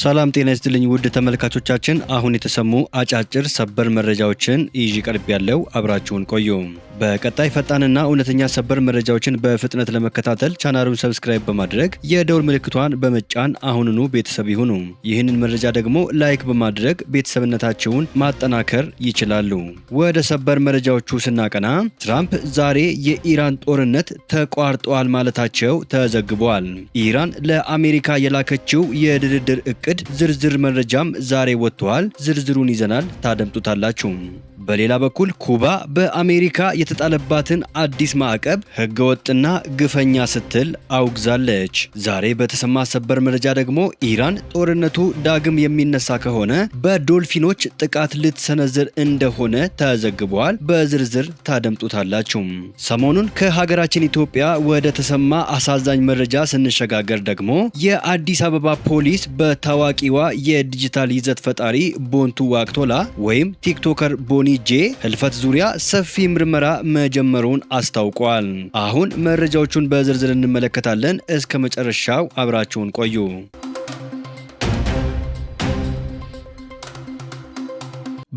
ሰላም ጤና ይስጥልኝ ውድ ተመልካቾቻችን፣ አሁን የተሰሙ አጫጭር ሰበር መረጃዎችን ይዤ ቀርቤያለሁ። አብራችሁን ቆዩ። በቀጣይ ፈጣንና እውነተኛ ሰበር መረጃዎችን በፍጥነት ለመከታተል ቻናሉን ሰብስክራይብ በማድረግ የደውል ምልክቷን በመጫን አሁኑኑ ቤተሰብ ይሁኑ። ይህንን መረጃ ደግሞ ላይክ በማድረግ ቤተሰብነታቸውን ማጠናከር ይችላሉ። ወደ ሰበር መረጃዎቹ ስናቀና ትራምፕ ዛሬ የኢራን ጦርነት ተቋርጧል ማለታቸው ተዘግቧል። ኢራን ለአሜሪካ የላከችው የድርድር እቅድ ዝርዝር መረጃም ዛሬ ወጥቷል። ዝርዝሩን ይዘናል፣ ታደምጡታላችሁ። በሌላ በኩል ኩባ በአሜሪካ የተጣለባትን አዲስ ማዕቀብ ህገወጥና ግፈኛ ስትል አውግዛለች። ዛሬ በተሰማ ሰበር መረጃ ደግሞ ኢራን ጦርነቱ ዳግም የሚነሳ ከሆነ በዶልፊኖች ጥቃት ልትሰነዝር እንደሆነ ተዘግቧል። በዝርዝር ታደምጡታላችሁ። ሰሞኑን ከሀገራችን ኢትዮጵያ ወደ ተሰማ አሳዛኝ መረጃ ስንሸጋገር ደግሞ የአዲስ አበባ ፖሊስ በታዋቂዋ የዲጂታል ይዘት ፈጣሪ ቦንቱ ዋቅቶላ ወይም ቲክቶከር ቦኒ ጄ ህልፈት ዙሪያ ሰፊ ምርመራ መጀመሩን አስታውቋል። አሁን መረጃዎቹን በዝርዝር እንመለከታለን። እስከ መጨረሻው አብራችሁን ቆዩ።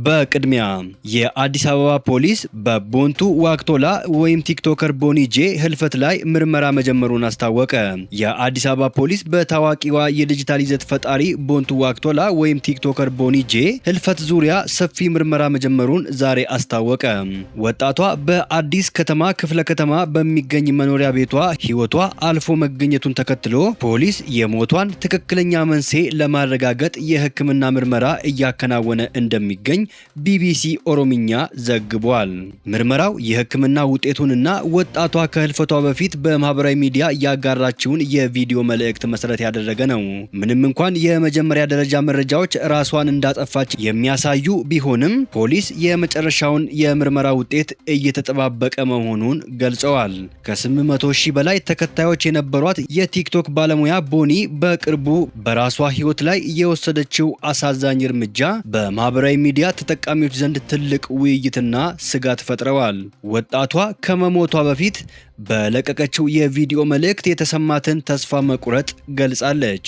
በቅድሚያ የአዲስ አበባ ፖሊስ በቦንቱ ዋቅቶላ ወይም ቲክቶከር ቦኒ ጄ ህልፈት ላይ ምርመራ መጀመሩን አስታወቀ። የአዲስ አበባ ፖሊስ በታዋቂዋ የዲጂታል ይዘት ፈጣሪ ቦንቱ ዋቅቶላ ወይም ቲክቶከር ቦኒ ጄ ህልፈት ዙሪያ ሰፊ ምርመራ መጀመሩን ዛሬ አስታወቀ። ወጣቷ በአዲስ ከተማ ክፍለ ከተማ በሚገኝ መኖሪያ ቤቷ ህይወቷ አልፎ መገኘቱን ተከትሎ ፖሊስ የሞቷን ትክክለኛ መንስኤ ለማረጋገጥ የህክምና ምርመራ እያከናወነ እንደሚገኝ ቢቢሲ ኦሮምኛ ዘግቧል። ምርመራው የህክምና ውጤቱንና ወጣቷ ከህልፈቷ በፊት በማህበራዊ ሚዲያ ያጋራችውን የቪዲዮ መልእክት መሰረት ያደረገ ነው። ምንም እንኳን የመጀመሪያ ደረጃ መረጃዎች ራሷን እንዳጠፋች የሚያሳዩ ቢሆንም ፖሊስ የመጨረሻውን የምርመራ ውጤት እየተጠባበቀ መሆኑን ገልጸዋል። ከ800 ሺህ በላይ ተከታዮች የነበሯት የቲክቶክ ባለሙያ ቦኒ በቅርቡ በራሷ ህይወት ላይ የወሰደችው አሳዛኝ እርምጃ በማህበራዊ ሚዲያ ተጠቃሚዎች ዘንድ ትልቅ ውይይትና ስጋት ፈጥረዋል። ወጣቷ ከመሞቷ በፊት በለቀቀችው የቪዲዮ መልእክት የተሰማትን ተስፋ መቁረጥ ገልጻለች።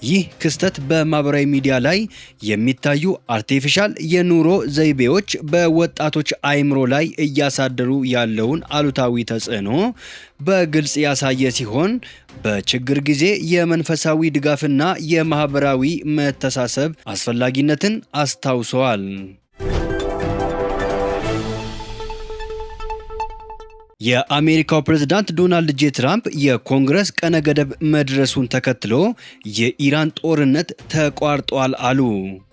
ይህ ክስተት በማህበራዊ ሚዲያ ላይ የሚታዩ አርቲፊሻል የኑሮ ዘይቤዎች በወጣቶች አእምሮ ላይ እያሳደሩ ያለውን አሉታዊ ተጽዕኖ በግልጽ ያሳየ ሲሆን በችግር ጊዜ የመንፈሳዊ ድጋፍና የማህበራዊ መተሳሰብ አስፈላጊነትን አስታውሰዋል። የአሜሪካው ፕሬዝዳንት ዶናልድ ጄ ትራምፕ የኮንግረስ ቀነ ገደብ መድረሱን ተከትሎ የኢራን ጦርነት ተቋርጧል አሉ።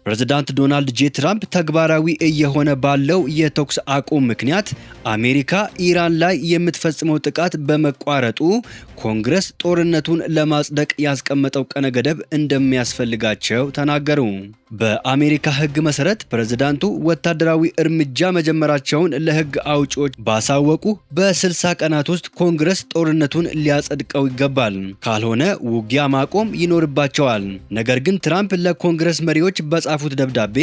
ፕሬዝዳንት ዶናልድ ጄ ትራምፕ ተግባራዊ እየሆነ ባለው የተኩስ አቁም ምክንያት አሜሪካ ኢራን ላይ የምትፈጽመው ጥቃት በመቋረጡ ኮንግረስ ጦርነቱን ለማጽደቅ ያስቀመጠው ቀነ ገደብ እንደሚያስፈልጋቸው ተናገሩ። በአሜሪካ ሕግ መሰረት ፕሬዝዳንቱ ወታደራዊ እርምጃ መጀመራቸውን ለሕግ አውጪዎች ባሳወቁ በ60 ቀናት ውስጥ ኮንግረስ ጦርነቱን ሊያጸድቀው ይገባል። ካልሆነ ውጊያ ማቆም ይኖርባቸዋል። ነገር ግን ትራምፕ ለኮንግረስ መሪዎች በጻፉት ደብዳቤ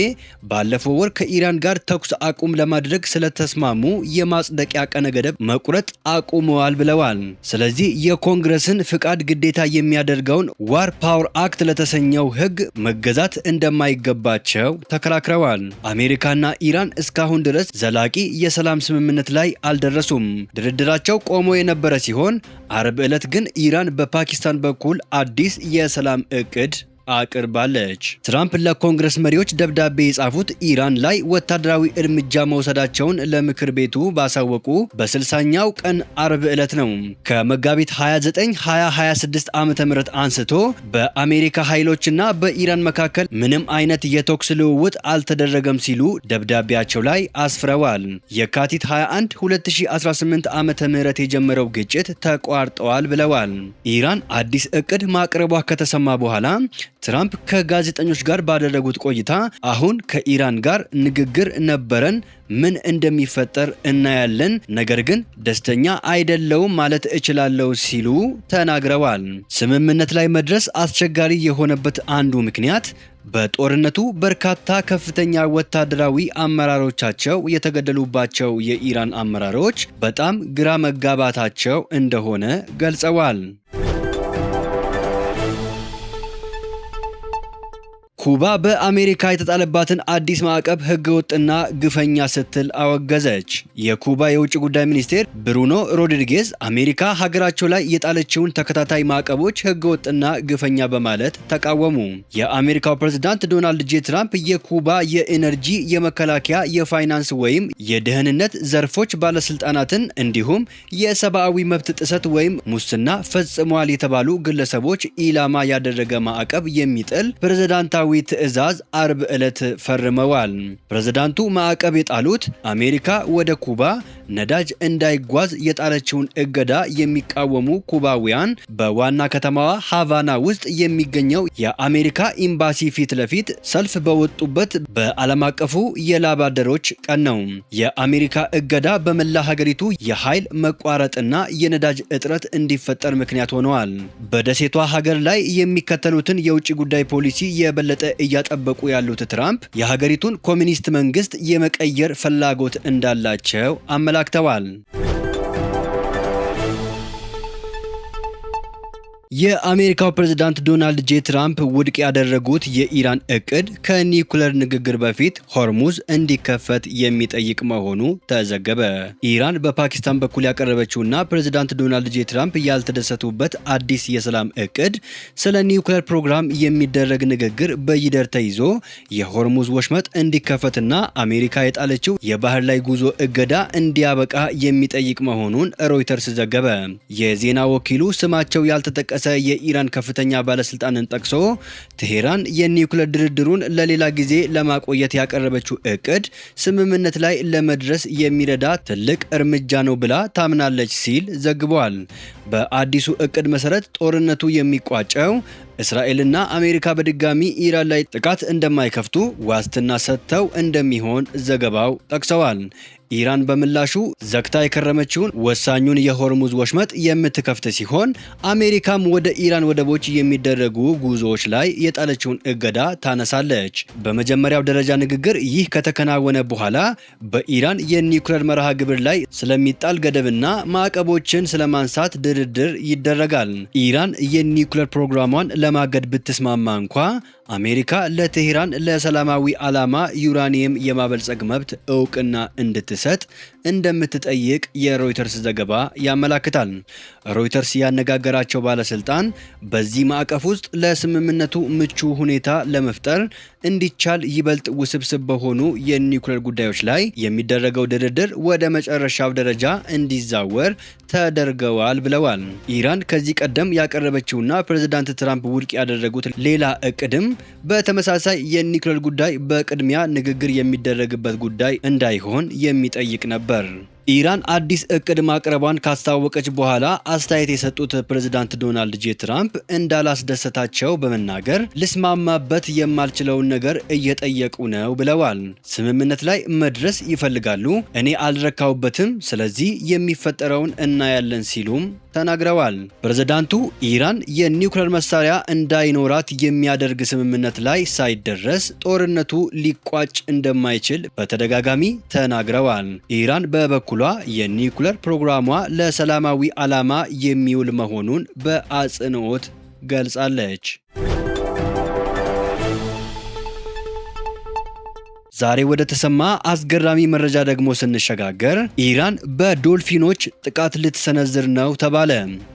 ባለፈው ወር ከኢራን ጋር ተኩስ አቁም ለማድረግ ስለተስማሙ የማጽደቂያ ቀነ ገደብ መቁረጥ አቁመዋል ብለዋል። ስለዚህ የኮንግረስን ፍቃድ ግዴታ የሚያደርገውን ዋር ፓወር አክት ለተሰኘው ሕግ መገዛት እንደማይገባቸው ተከራክረዋል። አሜሪካና ኢራን እስካሁን ድረስ ዘላቂ የሰላም ስምምነት ላይ አልደረሱም። ድርድራቸው ቆሞ የነበረ ሲሆን አርብ ዕለት ግን ኢራን በፓኪስታን በኩል አዲስ የሰላም እቅድ አቅርባለች። ትራምፕ ለኮንግረስ መሪዎች ደብዳቤ የጻፉት ኢራን ላይ ወታደራዊ እርምጃ መውሰዳቸውን ለምክር ቤቱ ባሳወቁ በ60ኛው ቀን አርብ ዕለት ነው። ከመጋቢት 29 2026 ዓ.ም አንስቶ በአሜሪካ ኃይሎችና በኢራን መካከል ምንም አይነት የተኩስ ልውውጥ አልተደረገም ሲሉ ደብዳቤያቸው ላይ አስፍረዋል። የካቲት 21 2018 ዓ.ም የጀመረው ግጭት ተቋርጠዋል ብለዋል። ኢራን አዲስ እቅድ ማቅረቧ ከተሰማ በኋላ ትራምፕ ከጋዜጠኞች ጋር ባደረጉት ቆይታ አሁን ከኢራን ጋር ንግግር ነበረን፣ ምን እንደሚፈጠር እናያለን፣ ነገር ግን ደስተኛ አይደለውም ማለት እችላለሁ ሲሉ ተናግረዋል። ስምምነት ላይ መድረስ አስቸጋሪ የሆነበት አንዱ ምክንያት በጦርነቱ በርካታ ከፍተኛ ወታደራዊ አመራሮቻቸው የተገደሉባቸው የኢራን አመራሮች በጣም ግራ መጋባታቸው እንደሆነ ገልጸዋል። ኩባ በአሜሪካ የተጣለባትን አዲስ ማዕቀብ ህገወጥና ግፈኛ ስትል አወገዘች። የኩባ የውጭ ጉዳይ ሚኒስቴር ብሩኖ ሮድሪጌዝ አሜሪካ ሀገራቸው ላይ የጣለችውን ተከታታይ ማዕቀቦች ህገወጥና ግፈኛ በማለት ተቃወሙ። የአሜሪካው ፕሬዝዳንት ዶናልድ ጄ ትራምፕ የኩባ የኤነርጂ፣ የመከላከያ፣ የፋይናንስ ወይም የደህንነት ዘርፎች ባለስልጣናትን እንዲሁም የሰብአዊ መብት ጥሰት ወይም ሙስና ፈጽመዋል የተባሉ ግለሰቦች ኢላማ ያደረገ ማዕቀብ የሚጥል ፕሬዝዳንታዊ ትዕዛዝ አርብ ዕለት ፈርመዋል። ፕሬዝዳንቱ ማዕቀብ የጣሉት አሜሪካ ወደ ኩባ ነዳጅ እንዳይጓዝ የጣለችውን እገዳ የሚቃወሙ ኩባውያን በዋና ከተማዋ ሃቫና ውስጥ የሚገኘው የአሜሪካ ኤምባሲ ፊት ለፊት ሰልፍ በወጡበት በዓለም አቀፉ የላብ አደሮች ቀን ነው። የአሜሪካ እገዳ በመላ ሀገሪቱ የኃይል መቋረጥና የነዳጅ እጥረት እንዲፈጠር ምክንያት ሆነዋል። በደሴቷ ሀገር ላይ የሚከተሉትን የውጭ ጉዳይ ፖሊሲ የበለጠ እያጠበቁ ያሉት ትራምፕ የሀገሪቱን ኮሚኒስት መንግስት የመቀየር ፍላጎት እንዳላቸው አመላክተዋል። የአሜሪካው ፕሬዝዳንት ዶናልድ ጄ ትራምፕ ውድቅ ያደረጉት የኢራን እቅድ ከኒውክለር ንግግር በፊት ሆርሙዝ እንዲከፈት የሚጠይቅ መሆኑ ተዘገበ። ኢራን በፓኪስታን በኩል ያቀረበችውና ፕሬዝዳንት ዶናልድ ጄ ትራምፕ ያልተደሰቱበት አዲስ የሰላም እቅድ ስለ ኒውክለር ፕሮግራም የሚደረግ ንግግር በይደር ተይዞ የሆርሙዝ ወሽመጥ እንዲከፈትና አሜሪካ የጣለችው የባህር ላይ ጉዞ እገዳ እንዲያበቃ የሚጠይቅ መሆኑን ሮይተርስ ዘገበ። የዜና ወኪሉ ስማቸው ያልተጠቀሰ የኢራን ከፍተኛ ባለስልጣንን ጠቅሶ ቴሄራን የኒውክሌር ድርድሩን ለሌላ ጊዜ ለማቆየት ያቀረበችው እቅድ ስምምነት ላይ ለመድረስ የሚረዳ ትልቅ እርምጃ ነው ብላ ታምናለች ሲል ዘግቧል። በአዲሱ እቅድ መሰረት ጦርነቱ የሚቋጨው እስራኤልና አሜሪካ በድጋሚ ኢራን ላይ ጥቃት እንደማይከፍቱ ዋስትና ሰጥተው እንደሚሆን ዘገባው ጠቅሰዋል። ኢራን በምላሹ ዘግታ የከረመችውን ወሳኙን የሆርሙዝ ወሽመጥ የምትከፍት ሲሆን አሜሪካም ወደ ኢራን ወደቦች የሚደረጉ ጉዞዎች ላይ የጣለችውን እገዳ ታነሳለች። በመጀመሪያው ደረጃ ንግግር ይህ ከተከናወነ በኋላ በኢራን የኒውክሌር መርሃ ግብር ላይ ስለሚጣል ገደብና ማዕቀቦችን ስለማንሳት ድርድር ይደረጋል። ኢራን የኒውክሌር ፕሮግራሟን ለማገድ ብትስማማ እንኳ አሜሪካ ለቴሄራን ለሰላማዊ ዓላማ ዩራኒየም የማበልጸግ መብት እውቅና እንድትሰጥ እንደምትጠይቅ የሮይተርስ ዘገባ ያመላክታል። ሮይተርስ ያነጋገራቸው ባለስልጣን በዚህ ማዕቀፍ ውስጥ ለስምምነቱ ምቹ ሁኔታ ለመፍጠር እንዲቻል ይበልጥ ውስብስብ በሆኑ የኒውክሌር ጉዳዮች ላይ የሚደረገው ድርድር ወደ መጨረሻው ደረጃ እንዲዛወር ተደርገዋል ብለዋል። ኢራን ከዚህ ቀደም ያቀረበችውና ፕሬዝዳንት ትራምፕ ውድቅ ያደረጉት ሌላ እቅድም በተመሳሳይ የኒውክሌር ጉዳይ በቅድሚያ ንግግር የሚደረግበት ጉዳይ እንዳይሆን የሚጠይቅ ነበር። ኢራን አዲስ እቅድ ማቅረቧን ካስታወቀች በኋላ አስተያየት የሰጡት ፕሬዝዳንት ዶናልድ ጄ ትራምፕ እንዳላስደሰታቸው በመናገር ልስማማበት የማልችለውን ነገር እየጠየቁ ነው ብለዋል። ስምምነት ላይ መድረስ ይፈልጋሉ፣ እኔ አልረካውበትም፣ ስለዚህ የሚፈጠረውን እናያለን ሲሉም ተናግረዋል። ፕሬዝዳንቱ ኢራን የኒውክሌር መሳሪያ እንዳይኖራት የሚያደርግ ስምምነት ላይ ሳይደረስ ጦርነቱ ሊቋጭ እንደማይችል በተደጋጋሚ ተናግረዋል። ኢራን በበኩሏ የኒውክሌር ፕሮግራሟ ለሰላማዊ ዓላማ የሚውል መሆኑን በአጽንኦት ገልጻለች። ዛሬ ወደ ተሰማ አስገራሚ መረጃ ደግሞ ስንሸጋገር ኢራን በዶልፊኖች ጥቃት ልትሰነዝር ነው ተባለ።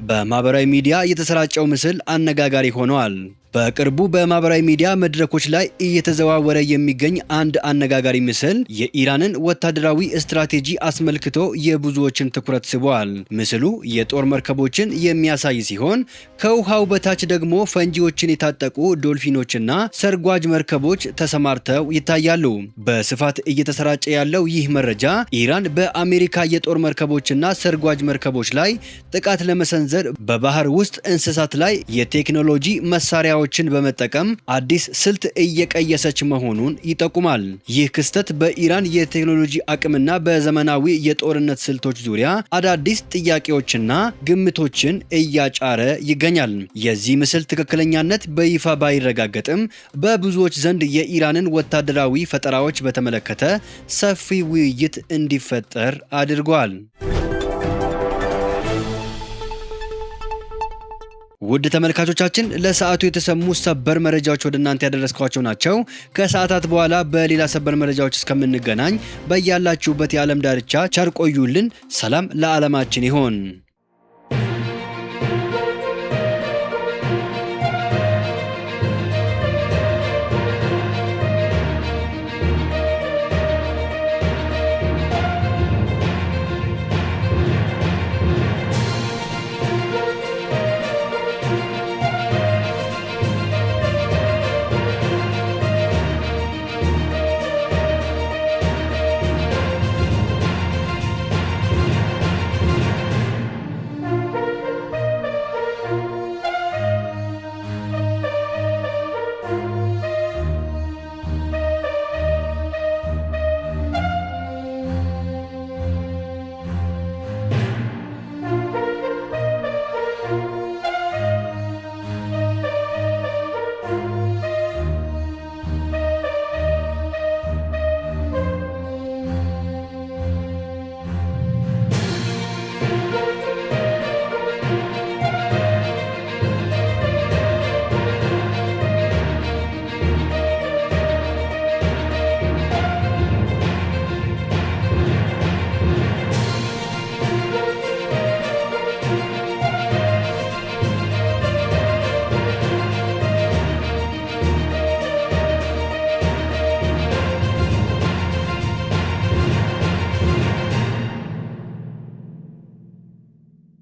በማህበራዊ ሚዲያ የተሰራጨው ምስል አነጋጋሪ ሆኗል። በቅርቡ በማህበራዊ ሚዲያ መድረኮች ላይ እየተዘዋወረ የሚገኝ አንድ አነጋጋሪ ምስል የኢራንን ወታደራዊ ስትራቴጂ አስመልክቶ የብዙዎችን ትኩረት ስቧል። ምስሉ የጦር መርከቦችን የሚያሳይ ሲሆን ከውሃው በታች ደግሞ ፈንጂዎችን የታጠቁ ዶልፊኖችና ሰርጓጅ መርከቦች ተሰማርተው ይታያሉ። በስፋት እየተሰራጨ ያለው ይህ መረጃ ኢራን በአሜሪካ የጦር መርከቦችና ሰርጓጅ መርከቦች ላይ ጥቃት ለመሰንዘር በባህር ውስጥ እንስሳት ላይ የቴክኖሎጂ መሳሪያዎች በመጠቀም አዲስ ስልት እየቀየሰች መሆኑን ይጠቁማል። ይህ ክስተት በኢራን የቴክኖሎጂ አቅምና በዘመናዊ የጦርነት ስልቶች ዙሪያ አዳዲስ ጥያቄዎችና ግምቶችን እያጫረ ይገኛል። የዚህ ምስል ትክክለኛነት በይፋ ባይረጋገጥም በብዙዎች ዘንድ የኢራንን ወታደራዊ ፈጠራዎች በተመለከተ ሰፊ ውይይት እንዲፈጠር አድርጓል። ውድ ተመልካቾቻችን ለሰዓቱ የተሰሙ ሰበር መረጃዎች ወደ እናንተ ያደረስኳቸው ናቸው። ከሰዓታት በኋላ በሌላ ሰበር መረጃዎች እስከምንገናኝ በያላችሁበት የዓለም ዳርቻ ቸር ቆዩልን። ሰላም ለዓለማችን ይሆን።